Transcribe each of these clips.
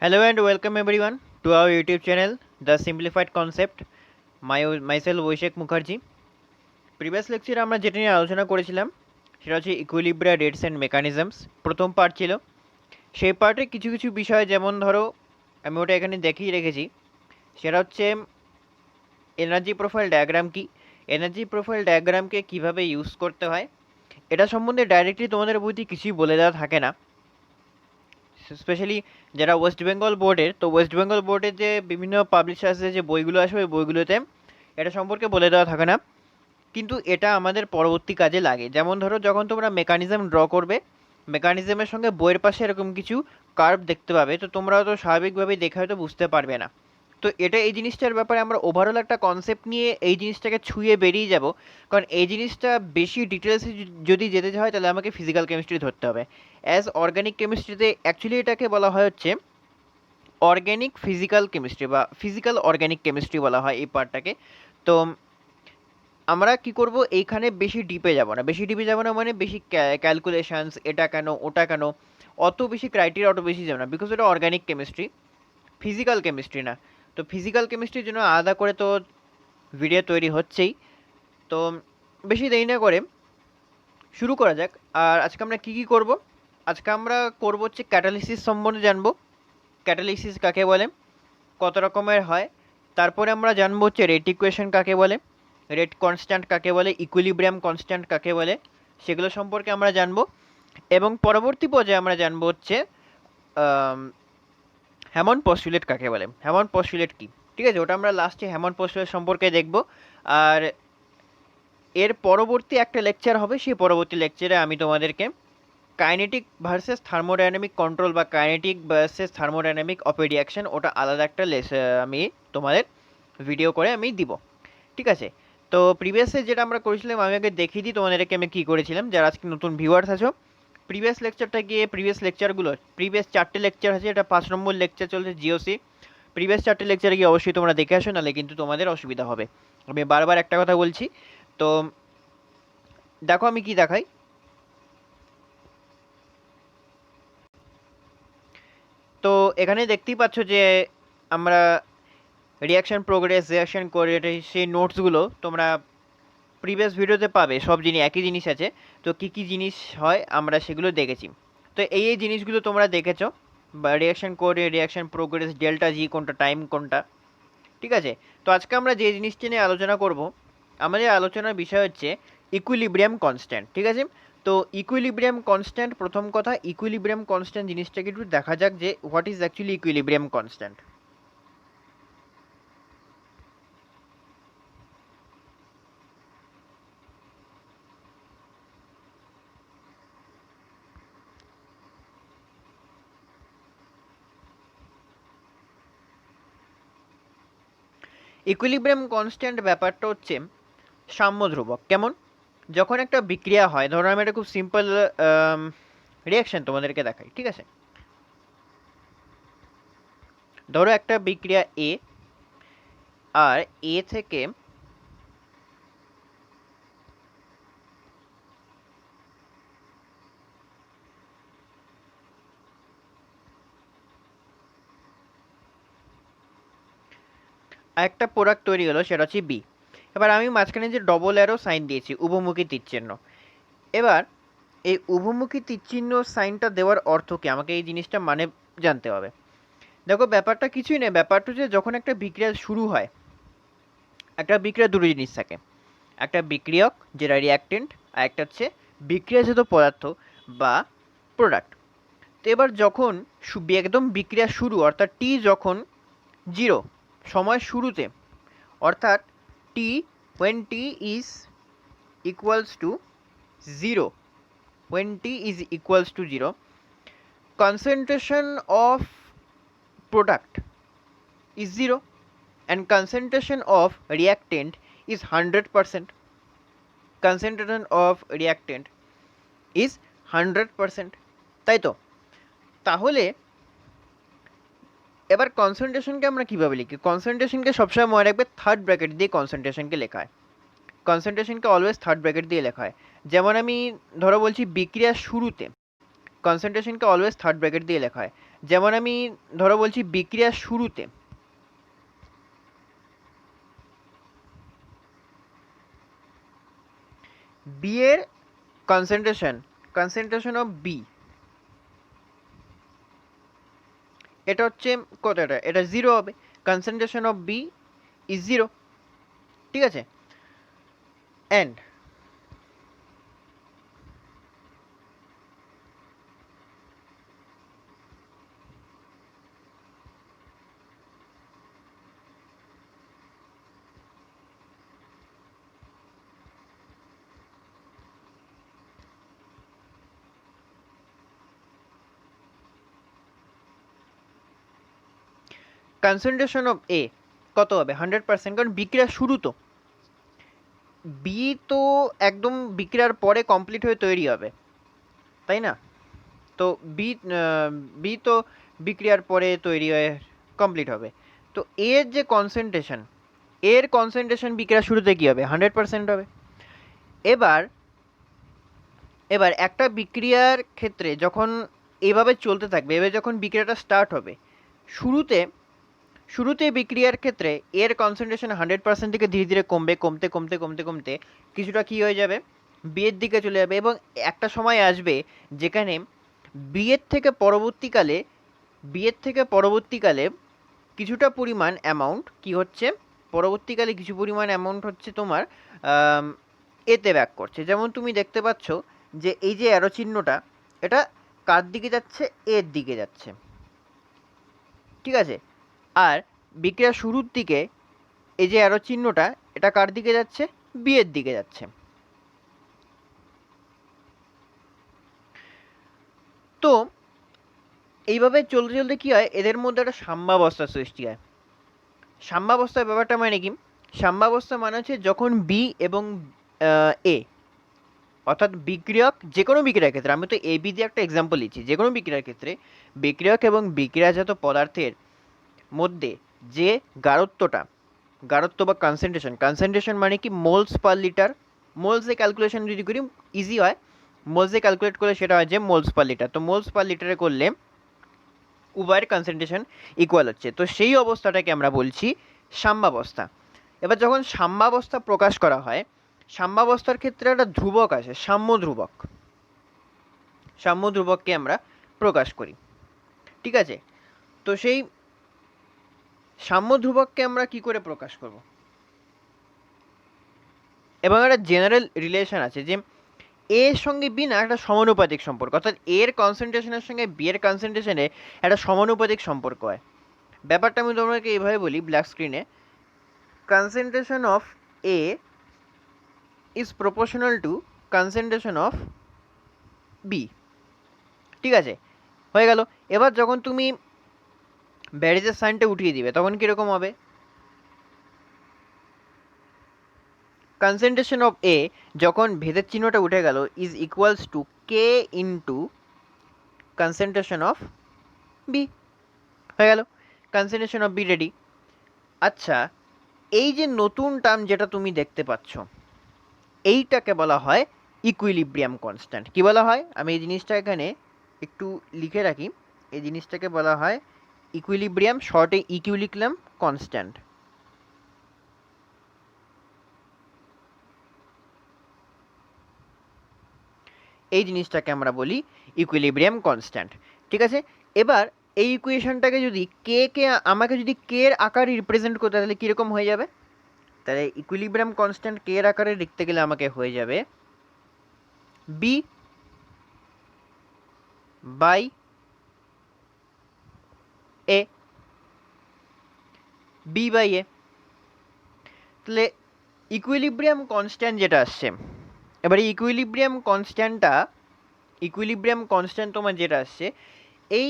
Hello and welcome everyone to our YouTube channel, The Simplified Concept. Myself Abhishek Mukherjee. Previous লেকচারে আমরা যেটা নিয়ে আলোচনা করেছিলাম সেটা হচ্ছে ইকুইলিব্রিয়া রেটস অ্যান্ড মেকানিজমস। প্রথম পার্ট ছিল। সেই পার্টে কিছু কিছু বিষয়, যেমন ধরো আমি ওটা এখানে দেখিয়ে রেখেছি, সেটা হচ্ছে এনার্জি প্রোফাইল ডায়াগ্রাম কি, এনার্জি প্রোফাইল ডায়াগ্রামকে কীভাবে ইউজ করতে হয়, এটা সম্বন্ধে ডাইরেক্টলি তোমাদের বইতে কিছুই বলে দেওয়া থাকে না। স্পেশালি যারা ওয়েস্ট বেঙ্গল বোর্ডের, তো ওয়েস্ট বেঙ্গল বোর্ডের যে বিভিন্ন পাবলিশার্সের যে বইগুলো আসবে ওই বইগুলোতে এটা সম্পর্কে বলে দেওয়া থাকে না, কিন্তু এটা আমাদের পরবর্তী কাজে লাগে। যেমন ধরো যখন তোমরা মেকানিজম ড্র করবে, মেকানিজমের সঙ্গে বইয়ের পাশে এরকম কিছু কার্ভ দেখতে পাবে, তো তোমরা তো স্বাভাবিকভাবেই দেখে হয়তো বুঝতে পারবে না। তো এটা এই জিনিসটার ব্যাপারে আমরা ওভারঅল একটা কনসেপ্ট নিয়ে এই জিনিসটাকে ছুঁয়ে বেরিয়ে যাব, কারণ এই জিনিসটা বেশি ডিটেলসে যদি যেতে হয় তাহলে আমাকে ফিজিক্যাল কেমিস্ট্রি ধরতে হবে। অ্যাজ অর্গ্যানিক কেমিস্ট্রিতে অ্যাকচুয়ালি এটাকে বলা হয় হচ্ছে অর্গ্যানিক ফিজিক্যাল কেমিস্ট্রি বা ফিজিক্যাল অর্গ্যানিক কেমিস্ট্রি বলা হয় এই পার্টটাকে। তো আমরা কি করব, এইখানে বেশি ডিপে যাব না, মানে বেশি ক্যালকুলেশনস, এটা কেন ওটা কেন, অত বেশি ক্রাইটেরিয়া অত বেশি যাব না, বিকজ এটা অর্গ্যানিক কেমিস্ট্রি, ফিজিক্যাল কেমিস্ট্রি না। তো ফিজিক্যাল কেমিস্ট্রির জন্য আলাদা করে তো ভিডিও তৈরি হচ্ছেই। তো বেশি দেরি না করে শুরু করা যাক। আর আজকে আমরা কী কী করব, আজকে আমরা করব হচ্ছে ক্যাটালিসিস সম্বন্ধে জানবো, ক্যাটালিসিস কাকে বলে, কত রকমের হয়। তারপরে আমরা জানবো হচ্ছে রেট ইকুয়েশন কাকে বলে, রেট কনস্ট্যান্ট কাকে বলে, ইকুইলিব্রিয়াম কনস্ট্যান্ট কাকে বলে, সেগুলো সম্পর্কে আমরা জানবো। এবং পরবর্তী পর্যায়ে আমরা জানবো হচ্ছে হ্যামন্ড পস্টুলেট কাকে বলে, হ্যামন্ড পস্টুলেট কি, ঠিক আছে, ওটা আমরা লাস্টে হ্যামন্ড পস্টুলেট সম্পর্কে দেখব। আর এর পরবর্তী একটা লেকচার হবে, সেই পরবর্তী লেকচারে আমি তোমাদেরকে কাইনেটিক ভার্সেস থার্মোডাইনামিক কন্ট্রোল বা kinetic versus thermodynamic of a reaction, ওটা আলাদা একটা আমি তোমাদের ভিডিও করে আমি দিব, ঠিক আছে। তো প্রিভিয়াসে যেটা আমরা করেছিলাম আমি আগে দেখিয়ে দিই তোমাদেরকে আমি কী করেছিলাম, যারা আজকে নতুন ভিউয়ার্স আছো। প্রিভিয়াস লেকচারটা গিয়ে প্রিভিয়াস লেকচারগুলো, প্রিভিয়াস 4টে লেকচার আছে, এটা 5 নম্বর লেকচার চলছে জিওসি। প্রিভিয়াস 4টে লেকচারে গিয়ে অবশ্যই তোমরা দেখে আসো, নাহলে কিন্তু তোমাদের অসুবিধা হবে। আমি বারবার একটা কথা বলছি। তো দেখো আমি কি দেখাই। তো এখানে দেখতেই পাচ্ছ যে আমরা রিয়াকশান প্রোগ্রেস, রিয়াকশান কোঅর্ডিনেট, সেই নোটসগুলো তোমরা প্রিভিয়াস ভিডিওতে পাবে, সব জিনিস একই জিনিস আছে। তো কী কী জিনিস হয় আমরা সেগুলো দেখেছি। তো এই জিনিসগুলো তোমরা দেখেছো, বা reaction coordinate, reaction progress, delta জি কোনটা, টাইম কোনটা, ঠিক আছে। তো আজকে আমরা যে জিনিসটি নিয়ে আলোচনা করব, আমাদের আলোচনার বিষয় হচ্ছে ইকুইলিব্রিয়াম কনস্ট্যান্ট, ঠিক আছে। তো ইকুইলিব্রিয়াম কনস্ট্যান্ট, প্রথম কথা ইকুইলিব্রিয়াম কনস্ট্যান্ট জিনিসটাকে একটু দেখা যাক যে what is actually equilibrium constant. Equilibrium constant ব্যাপারটা হচ্ছে সাম্য ধ্রুবক। কেমন, যখন একটা বিক্রিয়া হয়, ধরো আমি একটা খুব সিম্পল রিয়াকশন তোমাদেরকে দেখাই, ঠিক আছে। ধরো একটা বিক্রিয়া এ, আর এ থেকে একটা প্রোডাক্ট তৈরি হলো, সেটা হচ্ছে বি। এবার আমি মাঝখানে যে ডবল অ্যারো সাইন দিয়েছি, উভমুখী তীরচিহ্ন, এবার এই উভমুখী তীরচিহ্ন সাইনটা দেওয়ার অর্থ কি, আমাকে এই জিনিসটা মানে জানতে হবে। দেখো ব্যাপারটা কিছুই নেই, ব্যাপারটা হচ্ছে যখন একটা বিক্রিয়া শুরু হয়, একটা বিক্রিয়া দুটো জিনিস থাকে, একটা বিক্রিয়ক যেটা রিয়াক্টেন্ট, আর একটা হচ্ছে বিক্রিয়াজাত পদার্থ বা প্রোডাক্ট। তো এবার যখন একদম বিক্রিয়া শুরু, অর্থাৎ টি যখন 0, সময় শুরুতে, অর্থাৎ টি when t is equals to 0, when t is equals to 0, concentration of product is 0 and concentration of reactant is 100%. concentration of reactant is 100%, তাই তো। তাহলে এবার কনসেন্ট্রেশনকে আমরা কীভাবে লিখি, কনসেন্ট্রেশনকে সবসময় মনে রাখবে থার্ড ব্র্যাকেট দিয়ে কনসেন্ট্রেশনকে লেখা হয়, কনসেন্ট্রেশনকে অলওয়েজ থার্ড ব্র্যাকেট দিয়ে লেখা হয়। যেমন আমি ধরো বলছি বিক্রিয়ার শুরুতে, কনসেন্ট্রেশনকে অলওয়েজ থার্ড ব্র্যাকেট দিয়ে লেখা হয়। যেমন আমি ধরো বলছি বিক্রিয়ার শুরুতে বি এর কনসেন্ট্রেশন অফ বি, এটা হচ্ছে কতটা, এটা 0 হবে, কনসেন্ট্রেশন অফ বি ইজ 0, ঠিক আছে। অ্যান্ড কনসেন্ট্রেশন অফ এ কত হবে 100%, কারণ বিক্রিয়ার শুরু তো, বি তো একদম বিক্রিয়ার পরে কমপ্লিট হয়ে তৈরি হবে, তাই না? তো বি বি তো বিক্রিয়ার পরে তৈরি হয়ে কমপ্লিট হবে। তো এর যে কনসেন্ট্রেশন, এর কনসেন্ট্রেশন বিক্রিয়ার শুরুতে কী হবে 100% হবে। এবার এবার একটা বিক্রিয়ার ক্ষেত্রে যখন এভাবে চলতে থাকবে, এবার যখন বিক্রিয়াটা স্টার্ট হবে, শুরুতে বিক্রিয়ার ক্ষেত্রে এর কনসেন্ট্রেশন 100% থেকে ধীরে ধীরে কমবে, কমতে কমতে কমতে কমতে কিছুটা কী হয়ে যাবে, বিয়ের দিকে চলে যাবে, এবং একটা সময় আসবে যেখানে বিয়ের থেকে পরবর্তীকালে কিছুটা পরিমাণ অ্যামাউন্ট কী হচ্ছে, পরবর্তীকালে কিছু পরিমাণ অ্যামাউন্ট হচ্ছে তোমার এতে ব্যাক করছে। যেমন তুমি দেখতে পাচ্ছ যে এই যে অ্যারো চিহ্নটা, এটা কার দিকে যাচ্ছে, এর দিকে যাচ্ছে, ঠিক আছে। আর বিক্রিয়ার শুরুর দিকে এই যে অ্যারো চিহ্নটা, এটা কার দিকে যাচ্ছে, বি এর দিকে যাচ্ছে। তো এইভাবে চলতে চলতে কী হয়, এদের মধ্যে একটা সাম্যাবস্থার সৃষ্টি হয়। সাম্যাবস্থার ব্যাপারটা মানে কি, সাম্যাবস্থা মানে হচ্ছে যখন বি এবং এ, অর্থাৎ বিক্রিয়ক, যে কোনো বিক্রিয়ার ক্ষেত্রে, আমি তো এ বি দিয়ে একটা এক্সাম্পল দিচ্ছি, যে কোনো বিক্রিয়ার ক্ষেত্রে বিক্রিয়ক এবং বিক্রিয়াজাত পদার্থের মধ্যে যে গাঢ়ত্ব বা কনসেন্ট্রেশন মানে কি মোলস পার লিটার, মোলসে ক্যালকুলেশন যদি করি ইজি হয়, মোলসে ক্যালকুলেট করলে সেটা হয় যে মোলস পার লিটার। তো মোলস পার লিটারে করলে উভয়ের কনসেন্ট্রেশন ইকুয়াল হচ্ছে, তো সেই অবস্থাটাকে আমরা বলছি সাম্যাবস্থা। এবার যখন সাম্যাবস্থা প্রকাশ করা হয়, সাম্যাবস্থার ক্ষেত্রে একটা ধ্রুবক আছে, সাম্য ধ্রুবককে আমরা প্রকাশ করি, ঠিক আছে। তো সেই সাম্য ধ্রুবককে আমরা কি করে প্রকাশ করব, এবং একটা জেনারেল রিলেশন আছে যে এর সঙ্গে বি না একটা সমানুপাতিক সম্পর্ক, অর্থাৎ এর কনসেন্ট্রেশনের সঙ্গে বি এর কনসেন্ট্রেশনে একটা সমানুপাতিক সম্পর্ক হয়। ব্যাপারটা আমি তোমাকে এইভাবে বলি ব্ল্যাক স্ক্রিনে, concentration of A is proportional to concentration of B, ঠিক আছে, হয়ে গেল। এবার যখন তুমি ব্যারিজের সাইনটা উঠিয়ে দিবে তখন কীরকম হবে, কনসেন্ট্রেশন অফ এ যখন ভেদের চিহ্নটা উঠে গেল is equals to K into concentration of B, হয়ে গেল, কনসেন্ট্রেশন অফ বি রেডি। আচ্ছা, এই যে নতুন টার্ম যেটা তুমি দেখতে পাচ্ছ, এইটাকে বলা হয় ইকুইলিব্রিয়াম কনস্ট্যান্ট। কি বলা হয়, আমি এই জিনিসটা এখানে একটু লিখে রাখি, এই জিনিসটাকে বলা হয় ইকুইলিব্রিয়াম, শর্টে ইকিউ লিখলাম, কনস্ট্যান্ট। এই জিনিসটাকে আমরা বলি ইকুইলিব্রিয়াম কনস্ট্যান্ট, ঠিক আছে। এবার এই ইকুয়েশনটাকে যদি আমাকে যদি কে এর আকারে রিপ্রেজেন্ট করতে, তাহলে কীরকম হয়ে যাবে, তাহলে ইকুইলিব্রিয়াম কনস্ট্যান্ট কে এর আকারে লিখতে গেলে আমাকে হয়ে যাবে B by A, B by A. তাহলে ইকুইলিব্রিয়াম কনস্ট্যান্ট যেটা আসছে, এবারে ইকুইলিব্রিয়াম কনস্ট্যান্ট তোমার যেটা আসছে, এই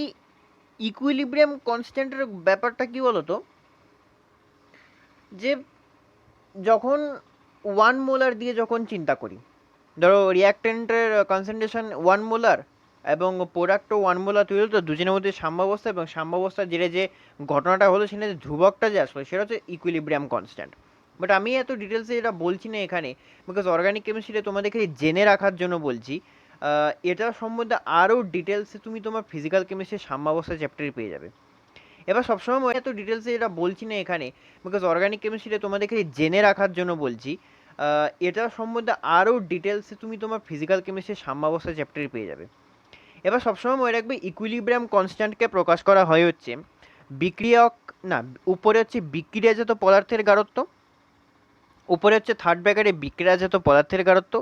ইকুইলিব্রিয়াম কনস্ট্যান্টের ব্যাপারটা কি বলতো, যে যখন 1 মোলার দিয়ে যখন চিন্তা করি, ধরো রিয়াক্টেন্টের কনসেন্ট্রেশন 1 মোলার এবং প্রোডাক্টও 1 মোলার তৈরি হলো, তো দুজনের মধ্যে সাম্যাবস্থা, এবং সাম্যাবস্থার যে ঘটনাটা হলো সেখানে যে ধ্রুবকটা যে আসলো সেটা হচ্ছে ইকুইলিব্রিয়াম কনস্ট্যান্ট। বাট আমি এত ডিটেলসে এটা বলছি না এখানে, বিকজ অর্গানিক কেমিস্ট্রিতে তোমাদেরকে জেনে রাখার জন্য বলছি। এটা সম্বন্ধে আরও ডিটেলসে তুমি তোমার ফিজিক্যাল কেমিস্ট্রির সাম্যাবস্থা চ্যাপ্টারে পেয়ে যাবে। এবার সবসময় মনে এত ডিটেলসে এটা বলছি না এখানে, বিকজ অর্গানিক কেমিস্ট্রিটা তোমাদেরকে জেনে রাখার জন্য বলছি। এটা সম্বন্ধে আরও ডিটেলসে তুমি তোমার ফিজিক্যাল কেমিস্ট্রির সাম্যাবস্থা চ্যাপ্টারে পেয়ে যাবে। এবার সবসময় মনে রাখবে ইকুইলিব্রিয়াম কনস্ট্যান্টকে প্রকাশ করা হয় হচ্ছে বিক্রিয়ক, না, উপরে হচ্ছে বিক্রিয়াজাত পদার্থের গাঢ়ত্ব, উপরে হচ্ছে থার্ড ব্র্যাকেটে বিক্রিয়াজাত পদার্থের গাঢ়ত্ব,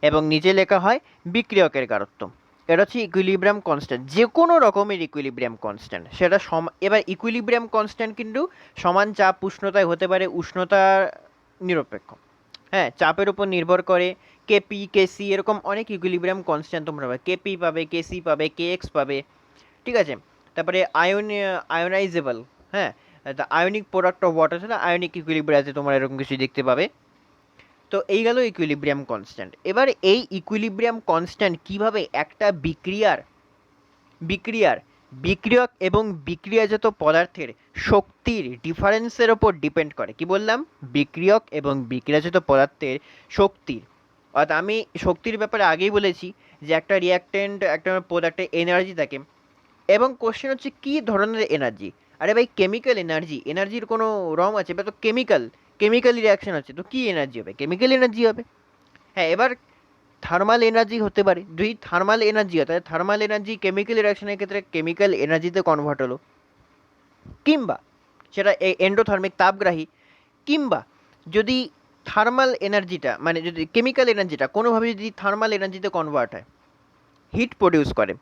এবং নিচে লেখা হয় বিক্রিয়কের গাঢ়ত্ব। এটা হচ্ছে ইকুইলিব্রিয়াম কনস্ট্যান্ট, যে কোনো রকমের ইকুইলিব্রিয়াম কনস্ট্যান্ট সেটা এবার ইকুইলিব্রিয়াম কনস্ট্যান্ট কিন্তু সমান চাপ উষ্ণতায় হতে পারে, উষ্ণতা নিরপেক্ষ। হ্যাঁ, চাপের উপর নির্ভর করে। কেপি, কেসি, এরকম অনেক ইকুইলিব্রিয়াম কনস্ট্যান্ট তোমরা পাবে। কেপি পাবে, কেসি পাবে, কে এক্স পাবে, ঠিক আছে। তারপরে আয়োনাইজেবল, হ্যাঁ, the ionic product of water, সেটা আয়নিক ইকুইলিব্রিয়াতে তোমরা এরকম কিছু দেখতে পাবে। তো এই গেল ইকুইলিব্রিয়াম কনস্ট্যান্ট। এবার এই ইকুইলিব্রিয়াম কনস্ট্যান্ট কিভাবে একটা বিক্রিয়ক এবং বিক্রিয়াজাত পদার্থের শক্তির ডিফারেন্সের ওপর ডিপেন্ড করে। কি বললাম? বিক্রিয়ক এবং বিক্রিয়াজাত পদার্থের শক্তির, অর্থাৎ আমি শক্তির ব্যাপারে আগেই বলেছি যে একটা রিয়াক্টেন্ট, একটা প্রোডাক্টের এনার্জি থাকে, এবং কোশ্চেন হচ্ছে কী ধরনের এনার্জি। আরে ভাই, কেমিক্যাল এনার্জি, এনার্জির কোনো রং আছে? এবার তো কেমিক্যাল রিয়াকশন হচ্ছে, তো কী এনার্জি হবে? কেমিক্যাল এনার্জি হবে। হ্যাঁ, এবার থার্মাল এনার্জি হতে পারে। যদি থার্মাল এনার্জি হয়, তাহলে থার্মাল এনার্জি কেমিক্যাল রিয়াকশনের ক্ষেত্রে কেমিক্যাল এনার্জিতে কনভার্ট হলো, কিংবা সেটা এন্ডোথার্মিক তাপগ্রাহী, কিংবা যদি থার্মাল এনার্জিটা, মানে যদি কেমিক্যাল এনার্জিটা কোনোভাবে যদি থার্মাল এনার্জিতে কনভার্ট হয়, হিট প্রডিউস করে,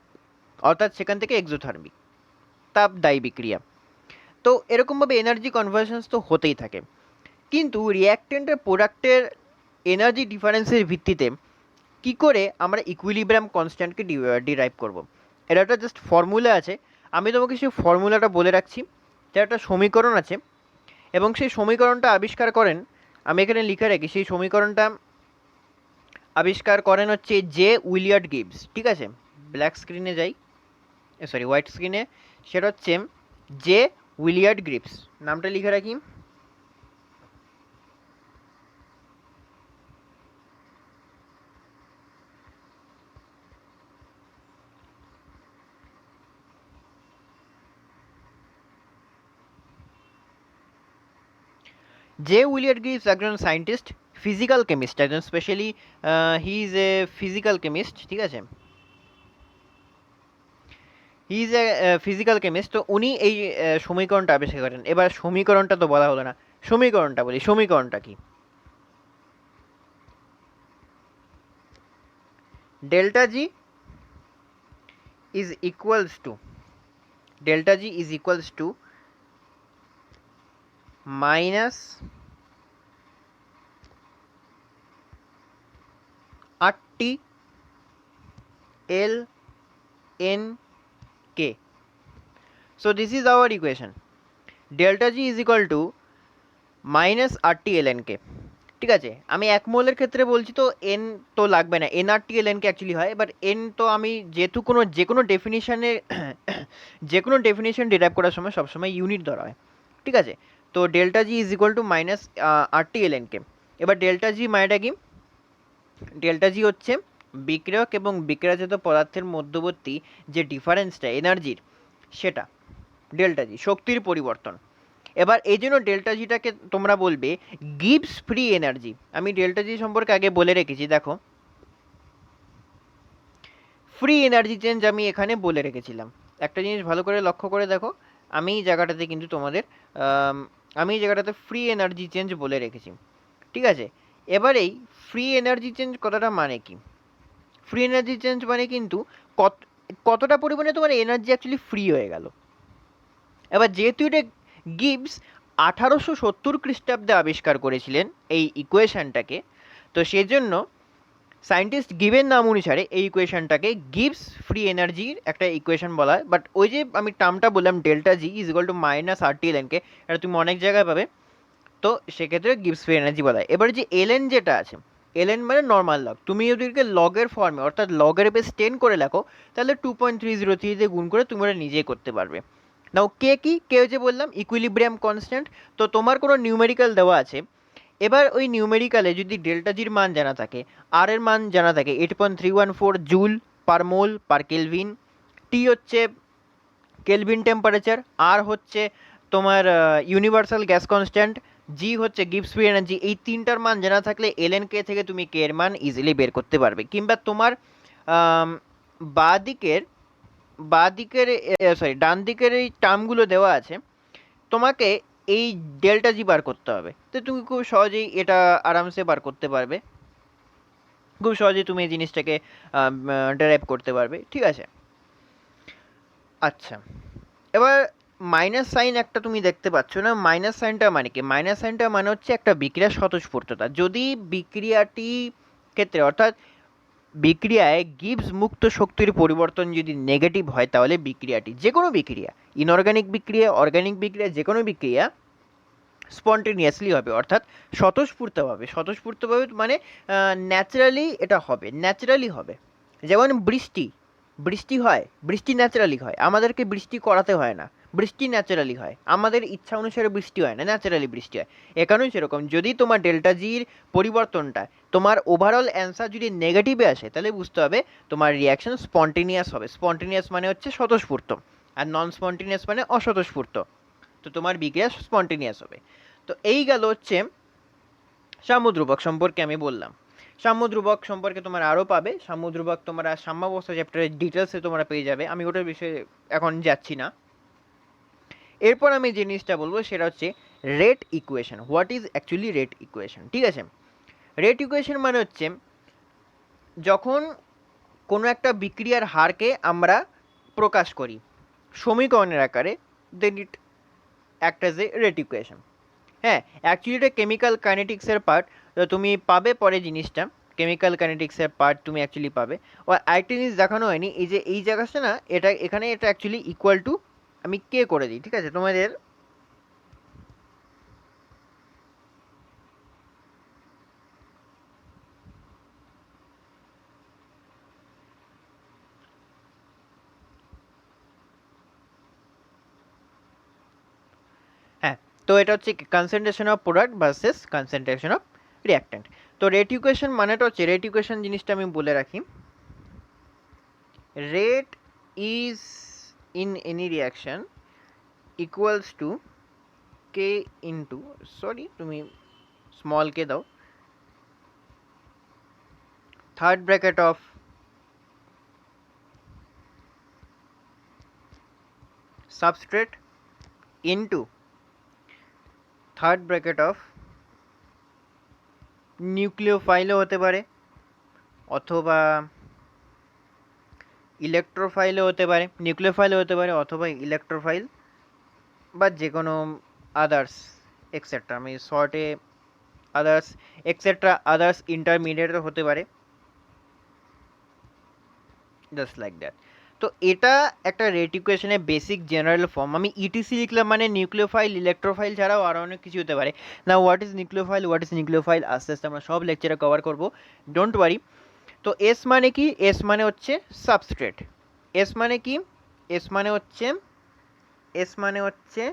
অর্থাৎ সেখান থেকে এক্সোথার্মিক তাপদায়ী বিক্রিয়া। তো এরকমভাবে এনার্জি কনভার্সনস তো হতেই থাকে, কিন্তু রিয়াক্টেন্টের প্রোডাক্টের এনার্জি ডিফারেন্সের ভিত্তিতে কি করে আমরা ইকুইলিব্রিয়াম কনস্ট্যান্টকে ডিরাইভ করব। এটা একটা জাস্ট ফর্মুলা আছে, আমি তোমাকে সেই ফর্মুলাটা বলে রাখছি। যার একটা সমীকরণ আছে, এবং সেই সমীকরণটা আবিষ্কার করেন, আমি এখানে লিখে রাখি, সেই সমীকরণটা আবিষ্কার করেন হচ্ছে জে উইলিয়ার্ড গিবস, ঠিক আছে। ব্ল্যাক স্ক্রিনে যাই, সরি হোয়াইট স্ক্রিনে, সেটা হচ্ছে জে উইলিয়ার্ড গিবস, নামটা লিখে রাখি। জে উইলিয়ার্ড গিবস একজন সায়েন্টিস্ট, ফিজিক্যাল কেমিস্ট, একজন specially he is a physical chemist, ঠিক আছে। He is a physical chemist. তো উনি এই সমীকরণটা আবিষ্কার করেন। এবার সমীকরণটা তো বলা হলো না, সমীকরণটা বলি। সমীকরণটা কি? Delta G is equals two, delta G is equals two minus RT L N K. So this is our equation. Delta G is equal to minus RT ln K. ঠিক আছে, আমি এক মোলের ক্ষেত্রে বলছি, তো এন তো লাগবে না, NRT ln K অ্যাকচুয়ালি হয়, বাট এন তো আমি যেহেতু যে কোনো ডেফিনিশন ডিরাইভ করার সময় সবসময় ইউনিট ধরা হয়, ঠিক আছে। তো delta G is equal two minus RT ln K। এবার ডেল্টা জি মানেটা কি? ডেল্টা জি হচ্ছে বিক্রিয়ক এবং বিক্রিয়াজাত পদার্থের মধ্যবর্তী যে ডিফারেন্সটা এনার্জির, সেটা ডেল্টা জি, শক্তির পরিবর্তন। এবার এই জন্য ডেল্টা জিটাকে তোমরা বলবে গিবস ফ্রি এনার্জি। আমি ডেল্টা জি সম্পর্কে আগে বলে রেখেছি, দেখো ফ্রি এনার্জি চেঞ্জ আমি এখানে বলে রেখেছিলাম। একটা জিনিস ভালো করে লক্ষ্য করে দেখো, আমি এই জায়গাটাতে কিন্তু তোমাদের আমি এই জায়গাটাতে ফ্রি এনার্জি চেঞ্জ বলে রেখেছি, ঠিক আছে। এবার এই ফ্রি এনার্জি চেঞ্জ কথাটা মানে কি? ফ্রি এনার্জি চেঞ্জ মানে কিন্তু কতটা পরিমাণে তোমার এনার্জি অ্যাকচুয়ালি ফ্রি হয়ে গেল। এবার যেহেতু এটা গিবস 1870 খ্রিস্টাব্দে আবিষ্কার করেছিলেন এই ইকুয়েশনটাকে, তো সেজন্য সায়েন্টিস্ট গিবের নাম অনুসারে এই ইকুয়েশনটাকে গিবস ফ্রি এনার্জির একটা ইকুয়েশন বলা হয়। বাট ওই যে আমি টার্মটা বললাম delta G is equal two minus RT ln K, এটা তুমি অনেক জায়গায় পাবে, তো সেক্ষেত্রে গিবস ফ্রি এনার্জি বলা হয়। এবার যে এলএন যেটা আছে, এলএন মানে নর্মাল লগ, তুমি যদি লগের ফর্মে অর্থাৎ লগের বেস 10 করে লেখো, তাহলে 2.303 দিয়ে গুণ করে তুমি ওটা নিজেই করতে পারবে। নাও কে কি? কে যে বললাম ইকুইলিব্রিয়াম কনস্ট্যান্ট। তো তোমার কোনো নিউমেরিক্যাল দেওয়া আছে, এবার ওই নিউমেরিক্যালে যদি ডেল্টা জির মান জানা থাকে, আর এর মান জানা থাকে 8.314 জুল, পার মোল পার কেলভিন, টি হচ্ছে কেলভিন টেম্পারেচার, আর হচ্ছে তোমার ইউনিভার্সাল গ্যাস কনস্ট্যান্ট, জি হচ্ছে গিবস ফ্রি এনার্জি। এই তিনটার মান জানা থাকলে এলএন কে থেকে তুমি কে এর মান ইজিলি বের করতে পারবে। কিংবা তোমার বাঁ দিকের ডান দিকের এই টার্মগুলো দেওয়া আছে, তোমাকে এই ডেল্টা জি বার করতে হবে, তো তুমি খুব সহজেই এটা আরামসে বার করতে পারবে, খুব সহজেই তুমি এই জিনিসটাকে ডেরাইভ করতে পারবে, ঠিক আছে। আচ্ছা, এবার মাইনাস সাইন একটা তুমি দেখতে পাচ্ছ না, মাইনাস সাইনটা মানে কি? মাইনাস সাইনটা মানে হচ্ছে একটা বিক্রিয়ার স্বতঃস্ফূর্ততা। যদি বিক্রিয়াটি ক্ষেত্রে অর্থাৎ বিক্রিয়ায় গিবস মুক্ত শক্তির পরিবর্তন যদি নেগেটিভ হয়, তাহলে বিক্রিয়াটি, যে কোনো বিক্রিয়া, ইনঅর্গানিক বিক্রিয়া, অর্গানিক বিক্রিয়া, যে কোনো বিক্রিয়া স্পন্টেনিয়াসলি হবে, অর্থাৎ স্বতঃস্ফূর্তভাবে। স্বতঃস্ফূর্তভাবে মানে ন্যাচারালি এটা হবে, ন্যাচারালি হবে। যেমন বৃষ্টি, বৃষ্টি হয়, বৃষ্টি ন্যাচারালি হয়, আমাদেরকে বৃষ্টি করাতে হয় না, বৃষ্টি ন্যাচারালি হয়, আমাদের ইচ্ছা অনুসারে বৃষ্টি হয় না, ন্যাচারালি বৃষ্টি হয়। এখানেও সেরকম, যদি তোমার ডেল্টা জির পরিবর্তনটা, তোমার ওভারঅল অ্যান্সার যদি নেগেটিভে আসে, তাহলে বুঝতে হবে তোমার রিয়াকশন স্পন্টেনিয়াস হবে। স্পন্টেনিয়াস মানে হচ্ছে স্বতঃস্ফূর্ত, আর নন স্পন্টেনিয়াস মানে অস্বতঃস্ফূর্ত। তো তোমার বিক্রিয়া স্পন্টেনিয়াস হবে। তো এই গেল হচ্ছে সাম্যধ্রুবক সম্পর্কে আমি বললাম। সাম্যধ্রুবক সম্পর্কে তোমরা আরও পাবে, সাম্যধ্রুবক তোমরা সাম্যাবস্থা চ্যাপ্টারের ডিটেলসে তোমরা পেয়ে যাবে, আমি ওটার বিষয়ে এখন যাচ্ছি না। এরপর আমি যে জিনিসটা বলবো সেটা হচ্ছে rate equation. What is actually rate equation, ঠিক আছে? রেট ইকুয়েশন মানে হচ্ছে যখন কোনো একটা বিক্রিয়ার হারকে আমরা প্রকাশ করি সমীকরণের আকারে, then it act as a rate equation. হ্যাঁ, অ্যাকচুয়ালি এটা কেমিক্যাল কাইনেটিক্সের পার্ট, তুমি পাবে পরে জিনিসটা, কেমিক্যাল কাইনেটিক্সের পার্ট তুমি অ্যাকচুয়ালি পাবে। ও আরেকটা জিনিস দেখানো হয়নি, এই যে এই জায়গাটা না, এটা এখানে এটা অ্যাকচুয়ালি ইকুয়াল টু আমি কে করে দিই, ঠিক আছে তোমাদের। হ্যাঁ, তো এটা হচ্ছে concentration of product versus concentration of reactant. তো রেট ইকুয়েশন মানেটা হচ্ছে, রেট ইকুয়েশন জিনিসটা আমি বলে রাখি, rate is in any reaction equals to K into, sorry তুমি স্মল কে দাও, third bracket of substrate into third bracket of নিউক্লিওফাইলও হতে পারে, অথবা ইলেকট্রোফাইলও হতে পারে, নিউক্লিওফাইলও হতে পারে, অথবা ইলেকট্রোফাইল, বা যে কোনো আদার্স এক্সেট্রা, আমি শর্টে আদার্স এক্সেট্রা আদার্স ইন্টারমিডিয়েটও হতে পারে, জাস্ট লাইক দ্যাট। তো এটা একটা রেট ইকুয়েশনের বেসিক জেনারেল ফর্ম। আমি ইটিসি লিখলাম মানে নিউক্লিওফাইল, ইলেকট্রোফাইল ছাড়াও আরও অনেক কিছু হতে পারে। না, what is nucleophile, what is nucleophile, আস্তে আস্তে আমরা সব লেকচারে কভার করবো, ডোন্ট ওয়ারি। তো এস মানে কি? এস মানে হচ্ছে সাবস্ট্রেট। এস মানে কি? এস মানে হচ্ছে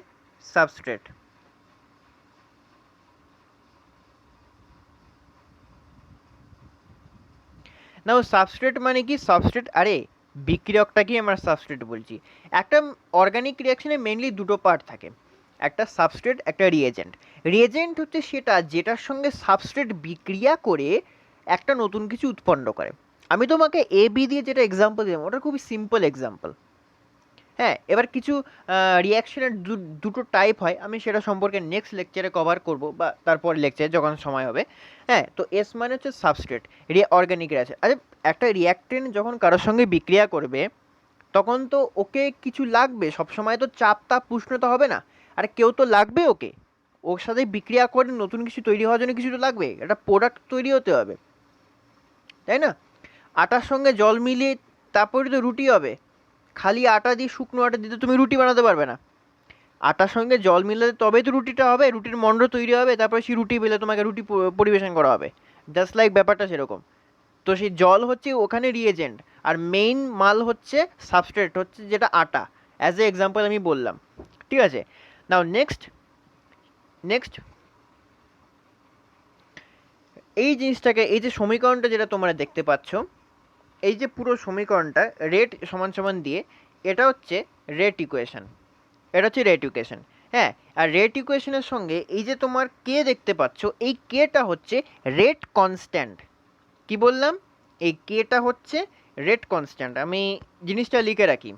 সাবস্ট্রেট। নাও সাবস্ট্রেট মানে কি? সাবস্ট্রেট, আরে বিক্রিয়কটাকেই আমরা সাবস্ট্রেট বলছি। একটা অর্গানিক রিয়াকশনে মেনলি দুটো পার্ট থাকে, একটা সাবস্ট্রেট, একটা রিয়েজেন্ট। রিয়েজেন্ট হচ্ছে সেটা যেটার সঙ্গে সাবস্ট্রেট বিক্রিয়া করে একটা নতুন কিছু উৎপন্ন করে। আমি তোমাকে এ বি দিয়ে যেটা এক্সাম্পল দিলাম ওটা খুবই সিম্পল এক্সাম্পল। হ্যাঁ, এবার কিছু রিয়াকশনের দুটো টাইপ হয়, আমি সেটা সম্পর্কে নেক্সট লেকচারে কভার করব, বা তারপর লেকচারে যখন সময় হবে। হ্যাঁ, তো এস মানে হচ্ছে সাবস্ট্রেট, অর্গানিক আছে। আচ্ছা, একটা রিয়াক্টেন্ট যখন কারোর সঙ্গে বিক্রিয়া করবে তখন তো ওকে কিছু লাগবে, সবসময় তো চাপ তাপ উষ্ণতা হবে না, আর কেউ তো লাগবে ওকে, ওর সাথে বিক্রিয়া করে নতুন কিছু তৈরি হওয়ার জন্য কিছু তো লাগবে, একটা প্রোডাক্ট তৈরি হতে হবে, তাই না? আটার সঙ্গে জল মিলিয়ে তারপরে তো রুটি হবে, খালি আটা দিয়ে, শুকনো আটা দিয়ে তুমি রুটি বানাতে পারবে না, আটার সঙ্গে জল মিলালে তবেই তো রুটিটা হবে, রুটির মণ্ড তৈরি হবে, তারপরে সেই রুটি পেলে তোমাকে রুটি পরিবেশন করা হবে, জাস্ট লাইক ব্যাপারটা সেরকম। তো সেই জল হচ্ছে ওখানে রিয়েজেন্ট, আর মেইন মাল হচ্ছে সাবস্ট্রেট, হচ্ছে যেটা আটা, অ্যাজ এ এক্সাম্পল আমি বললাম, ঠিক আছে? নাও নেক্সট এই জিনিসটাকে, এই যে সমীকরণটা যেটা তোমরা দেখতে পাচ্ছ, এই যে পুরো সমীকরণটা রেট সমান সমান দিয়ে, এটা হচ্ছে রেট ইকুয়েশন, এটা হচ্ছে রেট ইকুয়েশন। হ্যাঁ, আর রেট ইকুয়েশনের সঙ্গে এই যে তোমার কে দেখতে পাচ্ছ, এই কেটা হচ্ছে রেট কনস্ট্যান্ট। কি বললাম? এই কেটা হচ্ছে রেট কনস্ট্যান্ট। আমি জিনিসটা লিখে রাখি।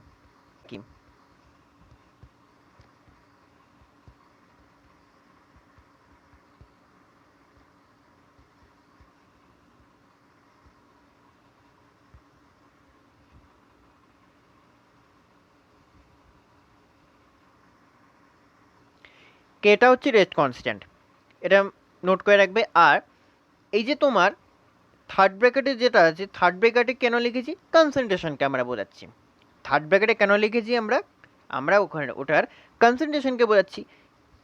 কেটা হচ্ছে রেট কনস্ট্যান্ট, এটা নোট করে রাখবে। আর এই যে তোমার থার্ড ব্র্যাকেটে যেটা আছে, থার্ড ব্র্যাকেটে কেন লিখেছি? কনসেন্ট্রেশনকে আমরা বোঝাচ্ছি। থার্ড ব্র্যাকেটে কেন লিখেছি আমরা? আমরা ওখানে ওটার কনসেন্ট্রেশনকে বোঝাচ্ছি।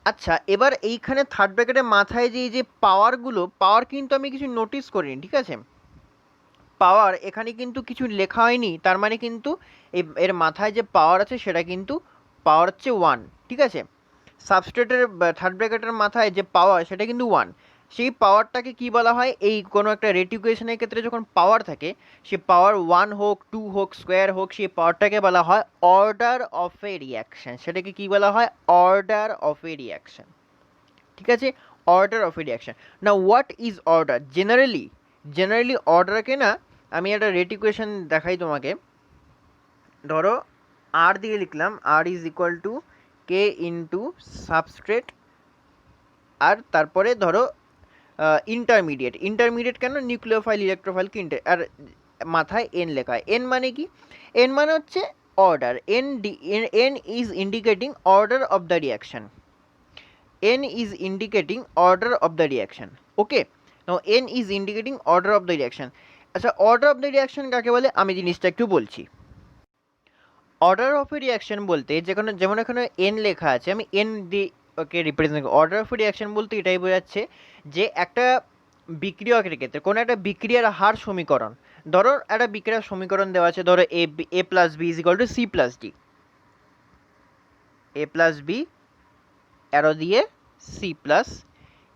আচ্ছা, এবার এইখানে থার্ড ব্র্যাকেটের মাথায় যে এই যে পাওয়ারগুলো, পাওয়ার কিন্তু আমি কিছু নোটিস করিনি, ঠিক আছে? পাওয়ার এখানে কিন্তু কিছু লেখা হয়নি, তার মানে কিন্তু এর মাথায় যে পাওয়ার আছে সেটা কিন্তু পাওয়ার হচ্ছে 1, ঠিক আছে? সাবস্ট্রেটের থার্ড ব্র্যাকেটের মাথায় যে পাওয়ার সেটা কিন্তু 1। সেই পাওয়ারটাকে কি বলা হয়? এই কোনো একটা রেট ইকুয়েশনের ক্ষেত্রে যখন পাওয়ার থাকে, সে পাওয়ার 1 হোক, 2 হোক, স্কোয়ার হোক, সেই পাওয়ারটাকে বলা হয় অর্ডার অফ এ রিয়াকশন। সেটাকে কি বলা হয়? অর্ডার অফ এ রিয়াকশন, ঠিক আছে? Order of a reaction. না, হোয়াট ইজ অর্ডার? জেনারেলি অর্ডারকে না, আমি একটা রেট ইকুয়েশন দেখাই তোমাকে। ধরো আর দিয়ে লিখলাম, R is equal to K into substrate, আর তারপরে ধরো ইন্টারমিডিয়েট কেন? নিউক্লিওফাইল ইলেকট্রোফাইলকে আর মাথায় এন লেখা হয়। এন মানে কি? এন মানে হচ্ছে order. N is indicating order of the reaction. n is indicating order of the reaction. Okay, now n is indicating order of the reaction. আচ্ছা, অর্ডার অফ দ্য রিয়াকশন কাকে বলে আমি জিনিসটা একটু বলছি। অর্ডার অফ এ রিয়াকশন বলতে যেমন এখানে n লেখা আছে, আমি n দিয়ে ওকে রিপ্রেজেন্ট করি। অর্ডার অফ এ রিয়াকশন বলতে এটাই বোঝাচ্ছে যে একটা বিক্রিয়কের ক্ষেত্রে কোনো একটা বিক্রিয়ার হার সমীকরণ, ধরো একটা বিক্রিয়ার সমীকরণ দেওয়া আছে, ধরো a plus B is equal to C plus D, A plus B arrow দিয়ে সি প্লাস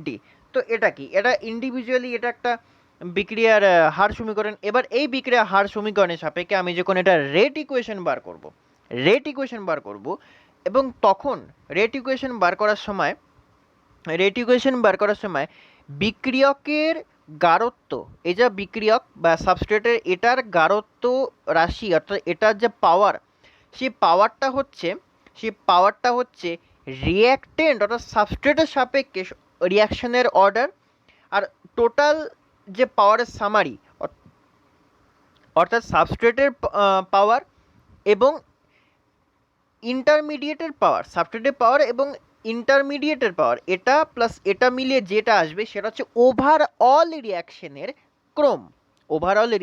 ডি। তো এটা কি? এটা ইন্ডিভিজুয়ালি এটা একটা বিক্রিয়ার হার সমীকরণ। এবার এই বিক্রিয়ার হার সমীকরণের সাপেক্ষে আমি যখন এটা রেট ইকুয়েশন বার করব, এবং তখন রেট ইকুয়েশন বার করার সময় বিক্রিয়কের গাঢ়ত্ব, এই যা বিক্রিয়ক বা সাবস্ট্রেটের এটার গাঢ়ত্ব রাশি, অর্থাৎ এটার যে পাওয়ার, সেই পাওয়ারটা হচ্ছে রিঅ্যাক্টেন্ট অর্থাৎ সাবস্ট্রেটের সাপেক্ষে রিয়াকশনের অর্ডার, আর টোটাল যে পাওয়ারের সামারি, অর্থাৎ সাবস্ট্রেটের পাওয়ার এবং ইন্টারমিডিয়েটের পাওয়ার, সাবস্ট্রেটের পাওয়ার এবং ইন্টারমিডিয়েটের পাওয়ার, এটা প্লাস এটা মিলিয়ে যেটা আসবে সেটা হচ্ছে ওভারঅল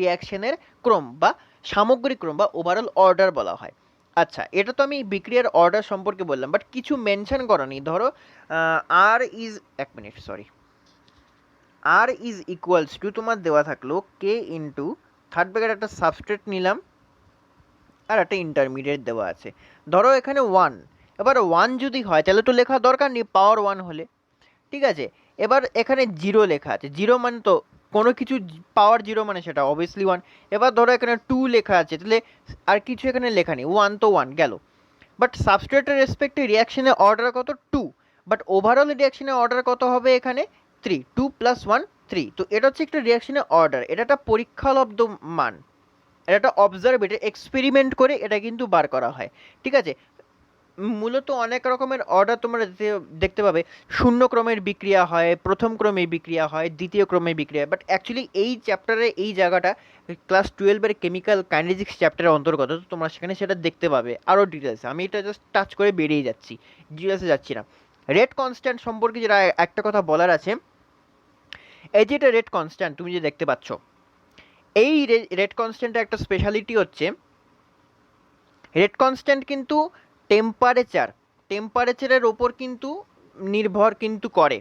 রিয়াকশনের ক্রম বা সামগ্রিক ক্রম বা ওভারঅল অর্ডার বলা হয়। আচ্ছা, এটা তো আমি বিক্রিয়ার অর্ডার সম্পর্কে বললাম, বাট কিছু মেনশন করা নেই। ধরো আর ইজ ইকুয়ালস টু তোমার দেওয়া থাকলো কে ইন্টু থার্ড ব্র্যাকেট একটা সাবস্ট্রেট নিলাম আর একটা ইন্টারমিডিয়েট দেওয়া আছে। ধরো এখানে 1, এবার 1 যদি হয় তাহলে তো লেখা দরকার নেই পাওয়ার 1 হলে, ঠিক আছে? এবার এখানে 0 লেখা আছে, 0 মানে তো কোনো কিছু পাওয়ার 0 মানে সেটা অবভিয়াসলি 1। এবার ধরো এখানে 2 লেখা আছে, তাহলে আর কিছু এখানে লেখা নেই, 1 তো 1 গেল। বাট সাবস্ট্রেটের রেসপেক্টে রিয়াকশনের অর্ডার কত? 2। বাট ওভারঅল রিয়াকশনের অর্ডার কত হবে এখানে? 3। 2 + 1 3। তো এটা হচ্ছে একটা রিয়াকশনের অর্ডার, এটা একটা পরীক্ষালব্ধ মান, এটা একটা অবজার্ভ, এটা এক্সপেরিমেন্ট করে এটা কিন্তু বার করা হয়, ঠিক আছে? মূলত অনেক রকমের অর্ডার তোমরা দেখতে পাবে। শূন্য ক্রমের বিক্রিয়া হয়, প্রথম ক্রমের বিক্রিয়া হয়, দ্বিতীয় ক্রমের বিক্রিয়া। বাট অ্যাকচুয়ালি এই চ্যাপ্টারে এই জায়গাটা ক্লাস 12-এর কেমিক্যাল কাইনেটিক্স চ্যাপ্টারের অন্তর্গত, তো তোমরা সেখানে সেটা দেখতে পাবে আরও ডিটেলসে। আমি এটা জাস্ট টাচ করে বেরিয়ে যাচ্ছি, ডিটেলসে যাচ্ছি না। রেট কনস্ট্যান্ট সম্পর্কে যেটা একটা কথা বলার আছে, এই যে এটা রেট কনস্ট্যান্ট তুমি যে দেখতে পাচ্ছ, এই রেট কনস্ট্যান্টের একটা স্পেশালিটি হচ্ছে, রেট কনস্ট্যান্ট কিন্তু টেম্পারেচারের ওপর কিন্তু নির্ভর কিন্তু করে।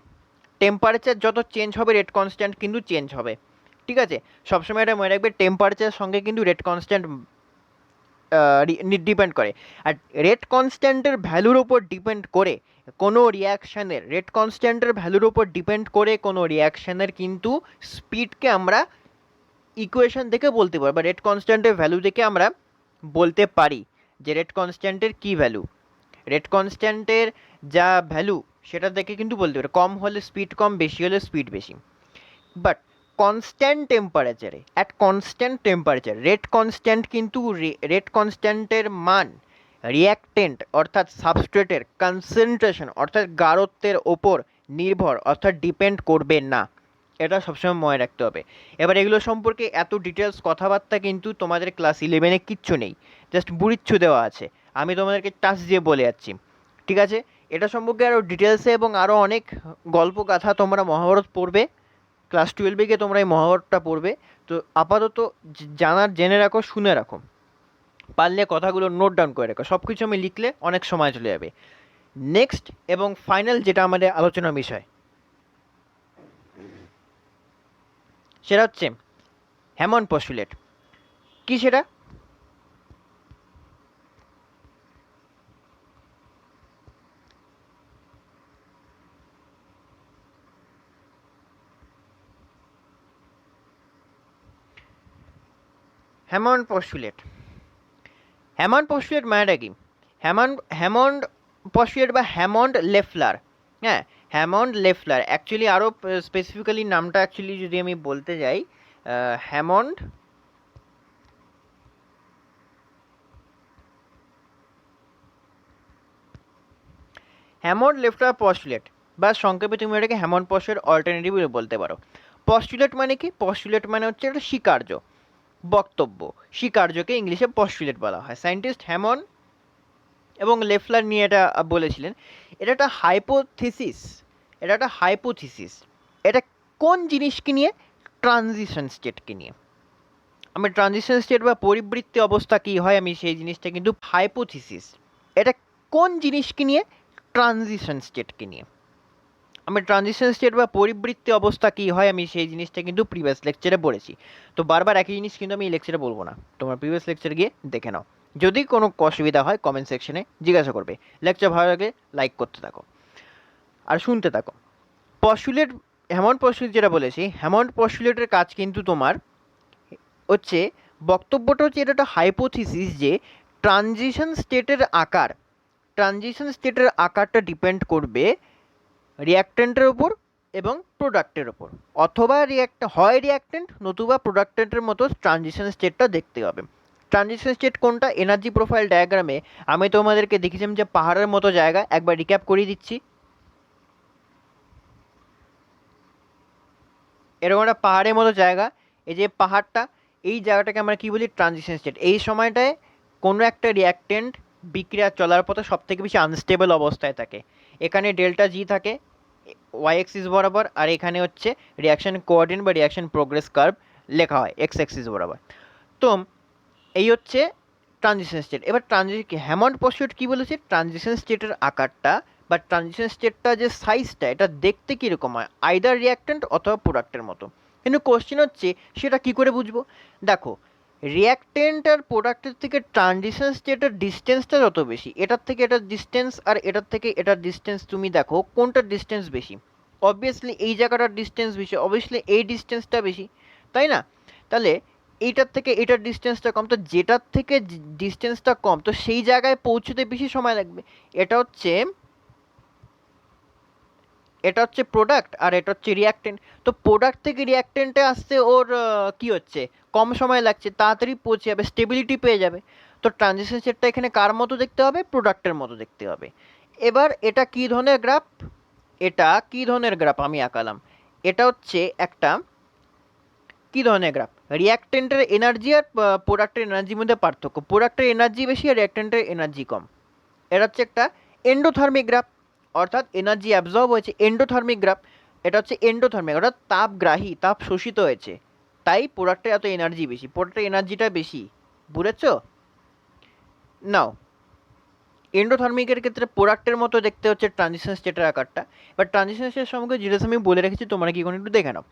টেম্পারেচার যত চেঞ্জ হবে রেট কনস্ট্যান্ট কিন্তু চেঞ্জ হবে, ঠিক আছে? সবসময় এটা মনে রাখবে, টেম্পারেচারের সঙ্গে কিন্তু রেট কনস্ট্যান্ট ডিপেন্ড করে। আর রেট কনস্ট্যান্টের ভ্যালুর ওপর ডিপেন্ড করে কোনো রিয়াকশানের কিন্তু স্পিডকে আমরা ইকুয়েশন দেখে বলতে পারি বা রেট কনস্ট্যান্টের ভ্যালু দেখে আমরা বলতে পারি যে রেট কনস্ট্যান্টের কী ভ্যালু। রেট কনস্ট্যান্টের যা ভ্যালু সেটা দেখে কিন্তু বলতে পারি, কম হলে স্পিড কম, বেশি হলে স্পিড বেশি। বাট কনস্ট্যান্ট টেম্পারেচারে, at constant temperature rate constant কিন্তু রেট কনস্ট্যান্টের মান রিয়াক্টেন্ট অর্থাৎ সাবস্ট্রেটের কনসেন্ট্রেশন অর্থাৎ গাঢ়ত্বের ওপর নির্ভর অর্থাৎ ডিপেন্ড করবে না। এটা সবসময় মনে রাখতে হবে। এবার এগুলো সম্পর্কে এত ডিটেলস কথাবার্তা কিন্তু তোমাদের ক্লাস 11-এ কিচ্ছু নেই, জাস্ট বুড়িচ্ছু দেওয়া আছে, আমি তোমাদেরকে টাচ দিয়ে বলে যাচ্ছি, ঠিক আছে? এটা সম্পর্কে আরও ডিটেলসে এবং আরও অনেক গল্প গাথা তোমরা মহাভারত পড়বে, ক্লাস 12-এ গিয়ে তোমরা এই মহাভারতটা পড়বে। তো আপাতত জেনে রাখো, শুনে রাখো, পারলে কথাগুলো নোট ডাউন করে রাখো, সব কিছু আমি লিখলে অনেক সময় চলে যাবে। নেক্সট এবং ফাইনাল যেটা আমাদের আলোচনার বিষয়, সেটা হচ্ছে হ্যামন্ড পস্টুলেট। কি সেটা? হ্যামন্ড পস্টুলেট, হ্যামন্ড পস্টুলেট মানেটা কি? হ্যামন্ড পস্টুলেট বা হ্যামন্ড লেফলার, হ্যাঁ হ্যামন্ড লেফলার অ্যাকচুয়ালি, আরও স্পেসিফিক্যালি নামটা অ্যাকচুয়ালি যদি আমি বলতে যাই, হ্যামন্ড হ্যামন্ড লেফলার পস্টুলেট, বা সংক্ষেপে তুমি এটাকে হ্যামন্ড পস্টুলেট অল্টারনেটিভ বলতে পারো। পস্টুলেট মানে কি? পস্টুলেট মানে হচ্ছে একটা স্বীকার্য, বক্তব্য, স্বীকার্যকে ইংলিশে পস্টুলেট বলা হয়। সায়েন্টিস্ট হ্যামন্ড এবং লেফলার নিয়ে এটা বলেছিলেন। এটা একটা হাইপোথিসিস, এটা একটা হাইপোথিসিস। এটা কোন জিনিসকে নিয়ে? ট্রানজিশন স্টেটকে নিয়ে। আমি ট্রানজিশন স্টেট বা পরিবৃত্তি অবস্থা কী হয় আমি সেই জিনিসটা কিন্তু হাইপোথিসিস। এটা কোন জিনিসকে নিয়ে? ট্রানজিশন স্টেটকে নিয়ে। আমি ট্রানজিশন স্টেট বা পরিবৃত্তি অবস্থা কী হয় আমি সেই জিনিসটা কিন্তু প্রিভিয়াস লেকচারে বলেছি। তো বারবার একই জিনিস কিন্তু আমি এই লেকচারে বলবো না, তোমার প্রিভিয়াস লেকচারে গিয়ে দেখে নাও। যদি কোনো অসুবিধা হয় কমেন্ট সেকশনে জিজ্ঞাসা করবে। লেকচার ভালো লাগলে লাইক করতে থাকো আর শুনতে থাকো। পস্টুলেট, হ্যামন্ড পস্টুলেট যেটা বলেছি, হ্যামন্ড পস্টুলেটের কাজ কিন্তু তোমার হচ্ছে, বক্তব্যটা হচ্ছে এটা একটা হাইপোথিসিস যে ট্রানজিশন স্টেটের আকার, ট্রানজিশন স্টেটের আকারটা ডিপেন্ড করবে রিয়াক্ট্যান্টের ওপর এবং প্রোডাক্টের ওপর, অথবা হয় রিয়াক্ট্যান্ট নতুবা প্রোডাক্টেন্টের মতো ট্রানজিশন স্টেটটা দেখতে হবে। ট্রানজিশন স্টেট কোনটা? এনার্জি প্রোফাইল ডায়াগ্রামে আমি তোমাদেরকে দেখিয়েছিলাম যে পাহাড়ের মতো জায়গা, একবার রিক্যাপ করিয়ে দিচ্ছি। এরকম একটা পাহাড়ের মতো জায়গা, এই যে পাহাড়টা, এই জায়গাটাকে আমরা কী বলি? Transition state. এই সময়টায় কোনো একটা রিয়াক্ট্যান্ট বিক্রিয়া চলার পথে সবথেকে বেশি আনস্টেবল অবস্থায় থাকে। এখানে ডেল্টা জি থাকে ওয়াই এক্সিস বরাবর, আর এখানে হচ্ছে রিয়াকশন কোঅর্ডিনেট বা রিয়াকশন প্রোগ্রেস কার্ভ লেখা হয় এক্স এক্সিস বরাবর। তো এই হচ্ছে ট্রানজিশন স্টেট। এবার হ্যামন্ড পস্টুলেট কী বলেছে? ট্রানজিশন স্টেটের আকারটা বা ট্রানজিশন স্টেটটা যে সাইজটা, এটা দেখতে কীরকম হয়? আইদার রিয়াক্ট্যান্ট অথবা প্রোডাক্টের মতো। কিন্তু কোশ্চেন হচ্ছে সেটা কী করে বুঝবো? দেখো, রিয়াক্ট্যান্ট আর প্রোডাক্টের থেকে ট্রানজিশন স্টেটের ডিস্টেন্সটা যত বেশি, এটার থেকে এটার ডিস্টেন্স আর এটার থেকে এটার ডিস্টেন্স, তুমি দেখো কোনটার ডিস্টেন্স বেশি। অবভিয়াসলি এই জায়গাটার ডিস্টেন্স বেশি, অবভিয়াসলি এই ডিস্টেন্সটা বেশি, তাই না? তাহলে এইটার থেকে এটার ডিস্টেন্সটা কম, তো যেটার থেকে ডিস্টেন্সটা কম তো সেই জায়গায় পৌঁছতে বেশি সময় লাগবে। এটা হচ্ছে প্রোডাক্ট আর এটা হচ্ছে রিয়াক্টেন্ট। তো প্রোডাক্ট থেকে রিয়াক্টেন্টে আসতে ওর কি হচ্ছে, কম সময় লাগছে, তাড়াতাড়ি পৌঁছে যাবে, স্টেবিলিটি পেয়ে যাবে। তো ট্রানজিশন স্টেটটা এখানে কার মতো দেখতে হবে? প্রোডাক্টের মতো দেখতে হবে। এবার এটা কী ধরনের গ্রাফ? এটা কী ধরনের গ্রাফ আমি আঁকালাম? এটা হচ্ছে একটা কী ধরনের গ্রাফ? রিয়াক্টেন্টের এনার্জি আর প্রোডাক্টের এনার্জির মধ্যে পার্থক্য, প্রোডাক্টের এনার্জি বেশি আর রিয়াক্টেন্টের এনার্জি কম। এটা হচ্ছে একটা এন্ডোথার্মিক গ্রাফ, অর্থাৎ এনার্জি অ্যাবজর্ব হয়েছে, এন্ডোথার্মিক গ্রাফ। এটা হচ্ছে এন্ডোথার্মিক, অর্থাৎ তাপগ্রাহী, তাপ শোষিত হয়েছে, তাই প্রোডাক্টের এত এনার্জি বেশি, প্রোডাক্টের এনার্জিটা বেশি। বুঝেছ? নাও, এন্ডোথার্মিকের ক্ষেত্রে প্রোডাক্টের মতো দেখতে হচ্ছে ট্রানজিশন স্টেটের আকারটা। এবার ট্রানজিশন স্টেটের সম্পর্কে যেটা আমি বলে রেখেছি, তোমরা কি কোনো একটু দেখে নাও।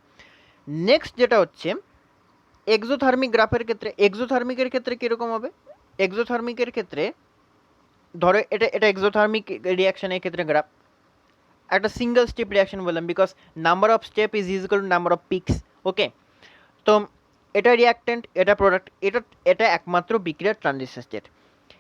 নেক্সট যেটা হচ্ছে এক্সোথার্মিক গ্রাফের ক্ষেত্রে, এক্সোথার্মিকের ক্ষেত্রে কীরকম হবে? এক্সোথার্মিকের ক্ষেত্রে ধরো এটা এক্সোথার্মিক রিয়াকশনের ক্ষেত্রে গ্রাফ, একটা সিঙ্গেল স্টেপ রিয়াকশন বললাম, because number of step is equal to number of peaks. Okay, তো এটা রিয়াক্ট্যান্ট, এটা প্রোডাক্ট, এটা এটা একমাত্র বিক্রিয়ার ট্রানজিশন স্টেট।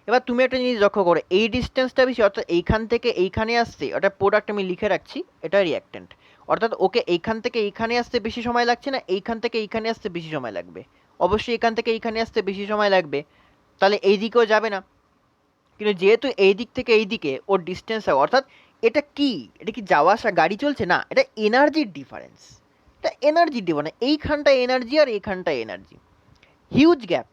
এবার তুমি একটা জিনিস লক্ষ্য করো, এই ডিস্টেন্সটা বেশি, অর্থাৎ এইখান থেকে এইখানে আসছে, ওটা প্রোডাক্ট আমি লিখে রাখছি, এটা রিয়াক্ট্যান্ট। অর্থাৎ ওকে এইখান থেকে এইখানে আসতে বেশি সময় লাগছে না, এইখান থেকে এইখানে আসতে বেশি সময় লাগবে। অবশ্যই এখান থেকে এইখানে আসতে বেশি সময় লাগবে, তাহলে এই দিকেও যাবে না। কিন্তু যেহেতু এই দিক থেকে এই দিকে ওর ডিস্টেন্স হয়, অর্থাৎ এটা কি, এটা কি যাওয়া আসা গাড়ি চলছে না, এটা এনার্জির ডিফারেন্স, এটা এনার্জির ডিফারেন্স। এইখানটা এনার্জি আর এইখানটা এনার্জি, হিউজ গ্যাপ।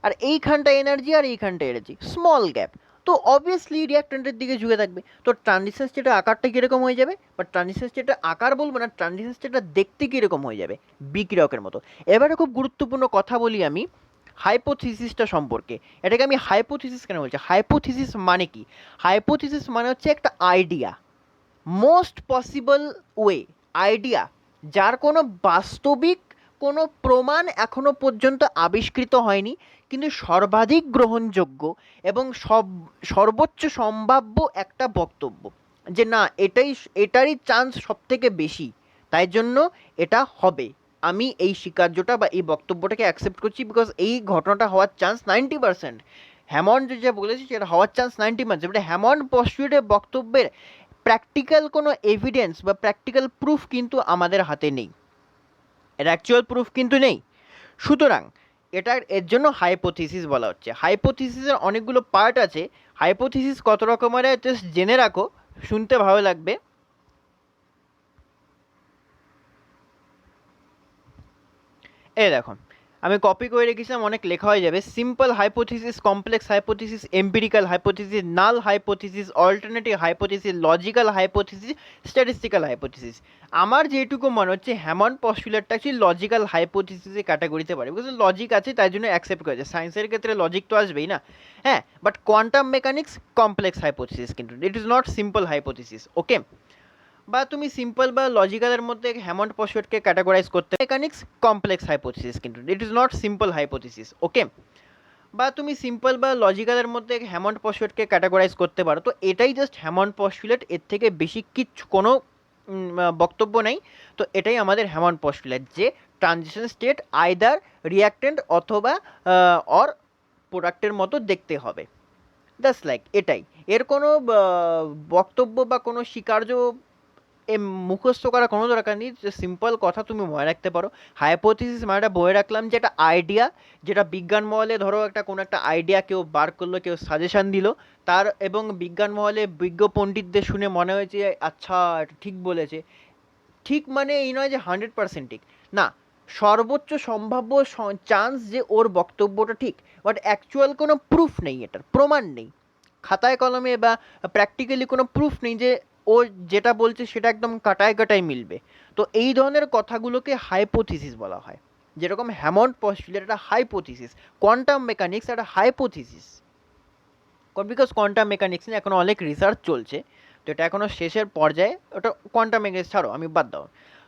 আর এইখানটা এনার্জি আর এইখানটা এনার্জি, স্মল গ্যাপ। তো অবভিয়াসলি রিয়াক্ট্যান্টের দিকে ঝুঁকে থাকবে। তো ট্রানজিশন স্টেটের আকারটা কীরকম হয়ে যাবে, বা ট্রানজিশন স্টেটের আকার বলবো না, ট্রানজিশন স্টেটটা দেখতে কীরকম হয়ে যাবে, বিক্রিয়কের মতো। এবারে খুব গুরুত্বপূর্ণ কথা বলি আমি হাইপোথিসিসটা সম্পর্কে। এটাকে আমি হাইপোথিসিস কেন বলছি, হাইপোথিসিস মানে কি? হাইপোথিসিস মানে হচ্ছে একটা idea, most possible way, idea যার কোনো বাস্তবিক কোনো প্রমাণ এখনো পর্যন্ত আবিষ্কৃত হয়নি, কিন্তু সর্বাধিক গ্রহণযোগ্য এবং সর্বোচ্চ সম্ভাব্য একটা বক্তব্য, যে না এটারই চান্স সব থেকে বেশি, তাই জন্য এটা হবে। আমি এই স্বীকার্যটা বা এই বক্তব্যটাকে অ্যাকসেপ্ট করছি, বিকজ এই ঘটনাটা হওয়ার চান্স 90%। হ্যামন্ড যা বলেছে সেটা হওয়ার চান্স 90%, বাট হ্যামন্ড পস্টুলেটের বক্তব্যের প্র্যাকটিক্যাল কোনো এভিডেন্স বা প্র্যাকটিক্যাল প্রুফ কিন্তু আমাদের হাতে নেই, এর অ্যাকচুয়াল প্রুফ কিন্তু নেই। সুতরাং এর জন্য হাইপোথিসিস বলা হচ্ছে। হাইপোথিসিসের অনেকগুলো পার্ট আছে। হাইপোথিসিস কত রকমের জাস্ট জেনে রাখো, শুনতে ভালো লাগবে। এই দেখো, আমি কপি করে রেখেছিলাম, অনেক লেখা হয়ে যাবে। Simple hypothesis, complex hypothesis, empirical hypothesis, নাল hypothesis, alternative hypothesis, logical hypothesis, statistical hypothesis. আমার যেটুকু মনে হচ্ছে হ্যামন্ড পস্টুলেটটা অ্যাকচুয়ালি লজিক্যাল হাইপোথিসিসে ক্যাটাগরিতে পারে, বিকজ লজিক আছে তাই জন্য অ্যাকসেপ্ট করেছে। সায়েন্সের ক্ষেত্রে লজিক তো আসবেই না, হ্যাঁ। But quantum mechanics complex hypothesis, কিন্তু it is not simple hypothesis, okay. বা তুমি সিম্পল বা লজিক্যালের মধ্যে হ্যামন্ড পস্টুলেটকে ক্যাটাগরাইজ করতে, মেকানিক্স কমপ্লেক্স হাইপোথিসিস, কিন্তু it is not simple hypothesis, okay. বা তুমি সিম্পল বা লজিক্যালের মধ্যে হ্যামন্ড পস্টুলেটকে ক্যাটাগরাইজ করতে পারো। তো এটাই জাস্ট হ্যামন্ড পস্টুলেট, এর থেকে বেশি কিচ্ছু কোনো বক্তব্য নেই। তো এটাই আমাদের হ্যামন্ড পস্টুলেট, যে ট্রানজিশন স্টেট আইদার রিয়াক্ট্যান্ট অথবা অর প্রোডাক্টের মতো দেখতে হবে। জাস্ট লাইক এটাই, এর কোনো বক্তব্য বা কোনো স্বীকার্য মুখস্থ করা কোনো দরকার নেই, যে সিম্পল কথা তুমি মনে রাখতে পারো। হাইপোথিসিস মানে বয়ে রাখলাম যে একটা আইডিয়া, যেটা বিজ্ঞান মহলে ধরো একটা কোনো একটা আইডিয়া কেউ বার করলো, কেউ সাজেশান দিল তার, এবং বিজ্ঞান মহলে বিজ্ঞ পণ্ডিতদের শুনে মনে হয়েছে আচ্ছা এটা ঠিক বলেছে। ঠিক মানে এই নয় যে 100% ঠিক, না, সর্বোচ্চ সম্ভাব্য চান্স যে ওর বক্তব্যটা ঠিক, বাট অ্যাকচুয়াল কোনো প্রুফ নেই, এটার প্রমাণ নেই খাতায় কলমে, বা প্র্যাকটিক্যালি কোনো প্রুফ নেই যে ও যেটা বলছে সেটা একদম কাটায় কাটায় মিলবে। তো এই ধরনের কথাগুলোকে হাইপোথিসিস বলা হয়। যেরকম হ্যামন্ড পস্টুলেট একটা হাইপোথিসিস, কোয়ান্টাম মেকানিক্স একটা হাইপোথিসিস, বিকজ কোয়ান্টাম মেকানিক্স নিয়ে এখন অনেক রিসার্চ চলছে, তো এটা এখনও শেষের পর্যায়ে। ওটা কোয়ান্টাম মেকানিক্স ছাড়ো, আমি বাদ দাও।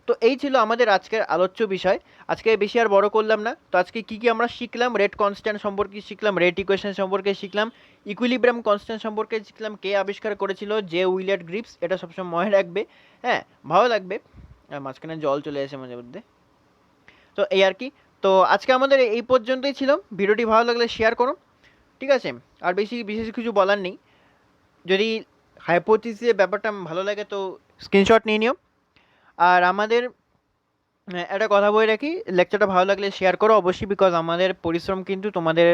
তো এই ছিল আমাদের আজকের আলোচ্য বিষয়। আজকে বেশি আর বড় করলাম না। তো আজকে কী কী আমরা শিখলাম, রেট কনস্ট্যান্ট সম্পর্কে শিখলাম, রেট ইকুয়েশন সম্পর্কে শিখলাম, ইকুইলিব্রিয়াম কনস্ট্যান্ট সম্পর্কে শিখলাম, কে আবিষ্কার করেছিল, যে উইলিয়ার্ড গ্রিপস, এটা সবসময় মনে রাখবে, হ্যাঁ, ভালো লাগবে। মাঝখানে জল চলে আসে মাঝে মধ্যে। তো এই আর কি। তো আজকে আমাদের এই পর্যন্তই ছিল। ভিডিওটি ভালো লাগলে শেয়ার করো, ঠিক আছে। আর বিশেষ কিছু বলার নেই। যদি হাইপোথিসিসের ব্যাপারটা ভালো লাগে তো স্ক্রিনশট নিয়ে নিও। আর আমাদের একটা কথা বলে রাখি, লেকচারটা ভালো লাগলে শেয়ার করো অবশ্যই, বিকজ আমাদের পরিশ্রম কিন্তু তোমাদের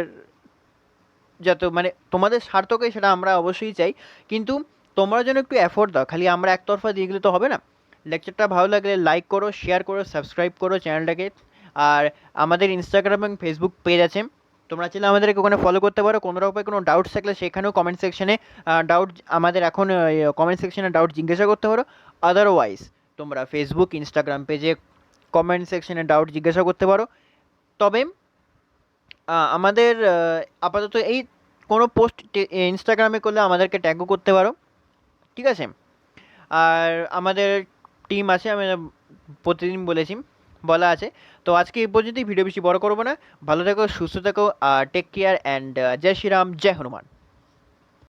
যাতে মানে তোমাদের স্বার্থকে সেটা আমরা অবশ্যই চাই, কিন্তু তোমরা যেন একটু এফোর্ট দাও, খালি আমরা একতরফা দিয়ে গেলে তো হবে না। লেকচারটা ভালো লাগলে লাইক করো, শেয়ার করো, সাবস্ক্রাইব করো চ্যানেলটাকে। আর আমাদের ইনস্টাগ্রাম এবং ফেসবুক পেজ আছে, তোমরা চাইলে আমাদেরকে ওখানে ফলো করতে পারো। কোনো রকম কোনো ডাউটস থাকলে সেখানেও কমেন্ট সেকশনে ডাউট আমাদের এখন কমেন্ট সেকশনে ডাউট জিজ্ঞাসা করতে পারো। আদারওয়াইজ তোমরা ফেসবুক ইনস্টাগ্রাম পেজে কমেন্ট সেকশনে ডাউট জিজ্ঞাসা করতে পারো। তবে আমাদের আপাতত এই কোনো পোস্ট ইনস্টাগ্রামে করলে আমাদেরকে ট্যাগও করতে পারো, ঠিক আছে। আর আমাদের টিম আছে, আমি প্রতিদিন বলা আছে। তো আজকে এই পর্যন্তই, ভিডিও বেশি বড় করবো না। ভালো থেকো, সুস্থ থেকো, টেক কেয়ার অ্যান্ড জয় শ্রীরাম, জয় হনুমান।